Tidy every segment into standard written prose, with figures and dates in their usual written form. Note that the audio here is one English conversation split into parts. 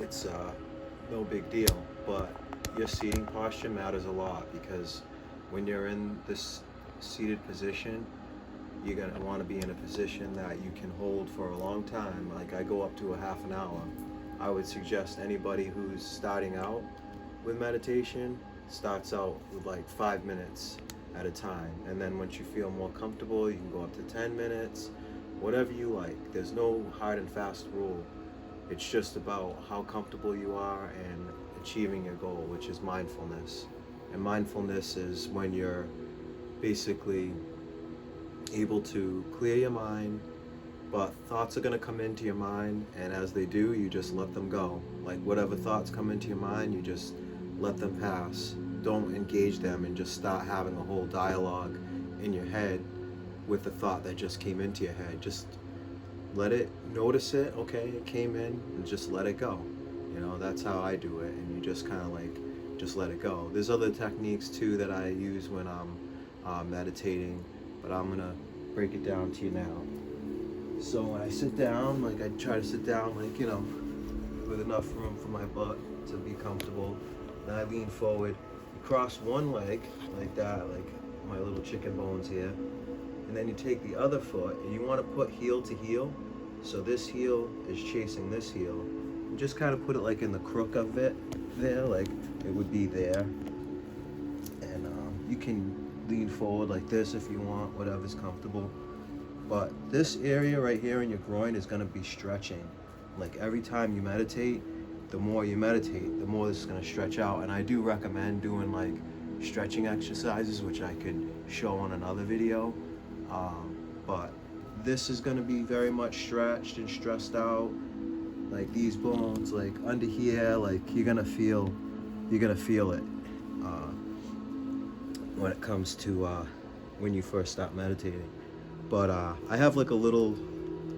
it's no big deal. But your seating posture matters a lot, because when you're in this seated position, you're gonna want to be in a position that you can hold for a long time. Like, I go up to a half an hour. I would suggest anybody who's starting out with meditation starts out with like 5 minutes at a time, and then once you feel more comfortable, you can go up to 10 minutes, whatever you like. There's no hard and fast rule. It's just about how comfortable you are and achieving your goal, which is mindfulness. And mindfulness is when you're basically able to clear your mind, but thoughts are going to come into your mind, and as they do, you just let them go. Like, whatever thoughts come into your mind, you just let them pass. Don't engage them and just start having a whole dialogue in your head with the thought that just came into your head. Just let it, notice it, okay, it came in, and just let it go. You know, that's how I do it, and you just kind of like, just let it go. There's other techniques too that I use when I'm meditating, but I'm gonna break it down to you now. So when I sit down, like, I try to sit down, like, you know, with enough room for my butt to be comfortable. Then I lean forward, cross one leg like that, like my little chicken bones here, and then you take the other foot and you want to put heel to heel, so this heel is chasing this heel, and just kind of put it like in the crook of it there, like it would be there. And you can lean forward like this if you want, whatever's comfortable. But this area right here in your groin is going to be stretching. Like, every time you meditate, the more you meditate, the more this is going to stretch out. And I do recommend doing like stretching exercises, which I could show on another video. But this is going to be very much stretched and stressed out. Like, these bones, like under here, like you're gonna feel it when it comes to when you first start meditating. But I have like a little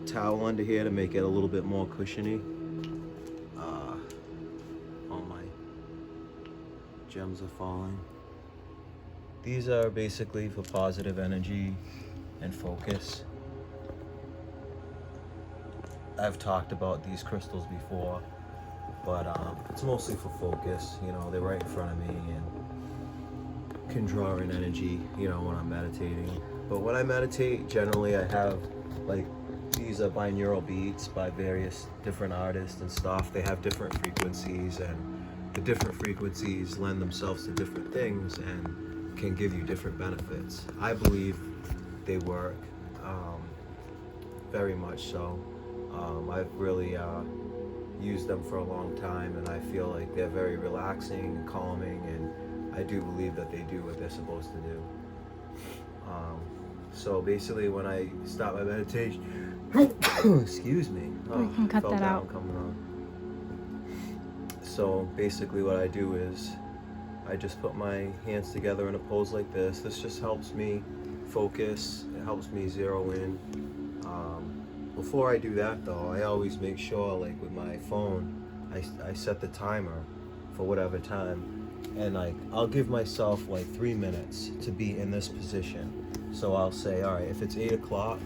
towel under here to make it a little bit more cushiony. All my gems are falling. These are basically for positive energy and focus. I've talked about these crystals before, but it's mostly for focus. You know, they're right in front of me and can draw in energy, you know, when I'm meditating. But when I meditate, generally I have, like, these are binaural beats by various different artists and stuff. They have different frequencies, and the different frequencies lend themselves to different things and can give you different benefits. I believe they work, very much so. I've really used them for a long time, and I feel like they're very relaxing and calming, and I do believe that they do what they're supposed to do. So basically, when I start my meditation, excuse me, We can cut that out. Coming on. So basically, what I do is I just put my hands together in a pose like this. This just helps me focus. It helps me zero in. Before I do that, though, I always make sure, like with my phone, I set the timer for whatever time, and like I'll give myself like 3 minutes to be in this position. So I'll say, all right, if it's 8 o'clock,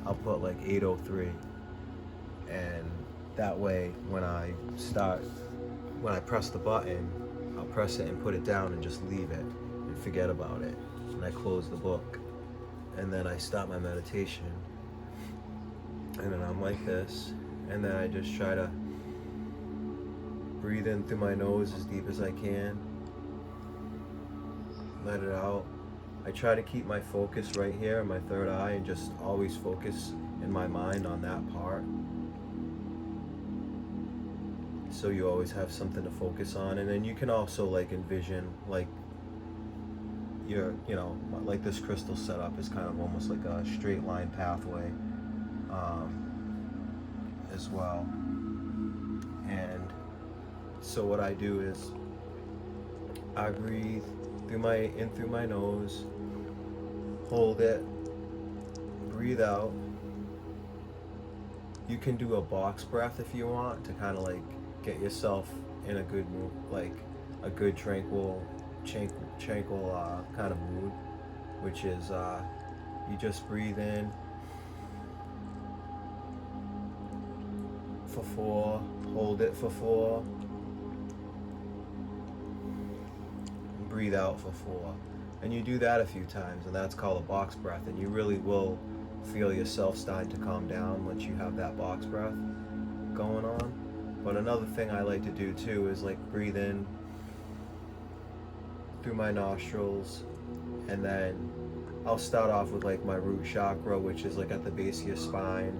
I'll put like 8:03, and that way when I press the button, I'll press it and put it down and just leave it and forget about it, and I close the book, and then I start my meditation. And then I'm like this, and then I just try to breathe in through my nose as deep as I can, let it out. I try to keep my focus right here, my third eye, and just always focus in my mind on that part. So you always have something to focus on, and then you can also like envision like your, you know, like this crystal setup is kind of almost like a straight line pathway. As well. And so what I do is I breathe in through my nose, hold it, breathe out. You can do a box breath if you want to kind of like get yourself in a good mood, like a good tranquil kind of mood, which is you just breathe in for 4, hold it for 4, and breathe out for 4. And you do that a few times, and that's called a box breath, and you really will feel yourself starting to calm down once you have that box breath going on. But another thing I like to do too is like breathe in through my nostrils, and then I'll start off with like my root chakra, which is like at the base of your spine,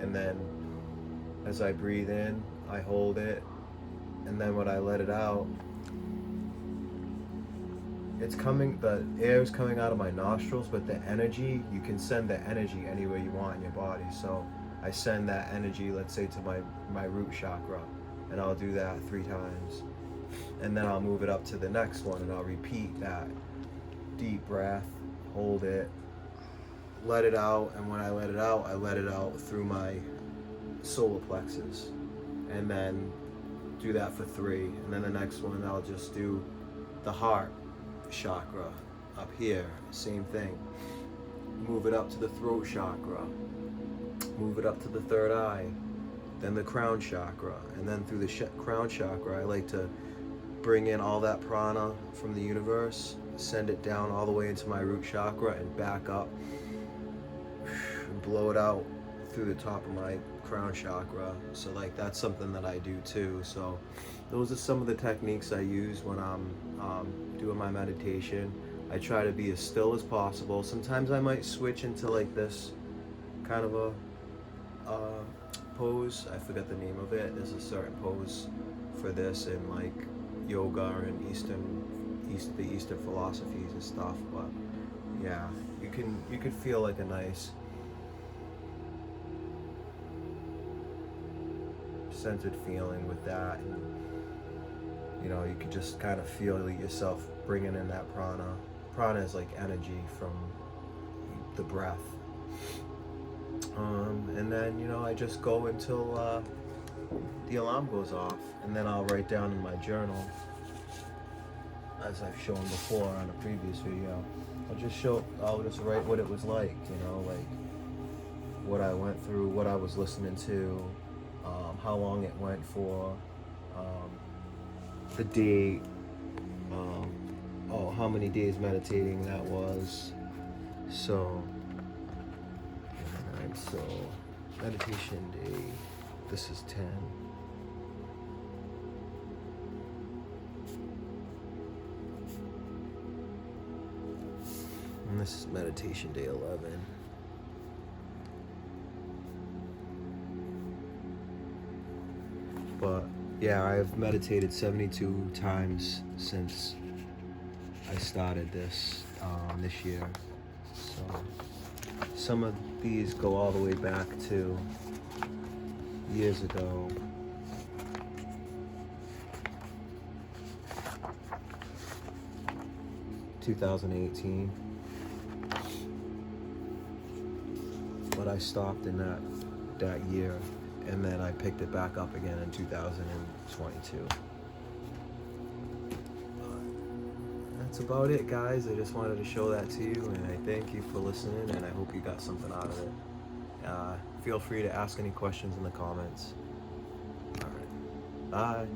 and then as I breathe in, I hold it, and then when I let it out, the air is coming out of my nostrils, but the energy, you can send the energy anywhere you want in your body. So I send that energy, let's say, to my root chakra, and I'll do that 3 times. And then I'll move it up to the next one, and I'll repeat that deep breath, hold it, let it out, and when I let it out through my solar plexus, and then do that for 3. And then the next one, I'll just do the heart chakra up here, same thing. Move it up to the throat chakra, move it up to the 3rd eye, then the crown chakra, and then through the crown chakra, I like to bring in all that prana from the universe, send it down all the way into my root chakra and back up, and blow it out through the top of my crown chakra. So like that's something that I do too. So those are some of the techniques I use when I'm doing my meditation. I try to be as still as possible. Sometimes I might switch into like this kind of a pose. I forget the name of it. There's a certain pose for this in like yoga and the Eastern philosophies and stuff. But yeah, you can feel like a nice centered feeling with that, and you know, you could just kind of feel yourself bringing in that prana. Prana is like energy from the breath. And then, you know, I just go until the alarm goes off, and then I'll write down in my journal, as I've shown before on a previous video. I'll just write what it was like, you know, like what I went through, what I was listening to, how long it went for, the date, how many days meditating that was. So meditation day, this is 10. And this is meditation day 11. But yeah, I've meditated 72 times since I started this year. So some of these go all the way back to years ago. (2018). But I stopped in that year, and then I picked it back up again in 2022. That's about it, guys. I just wanted to show that to you, and I thank you for listening, and I hope you got something out of it. Feel free to ask any questions in the comments. All right. Bye.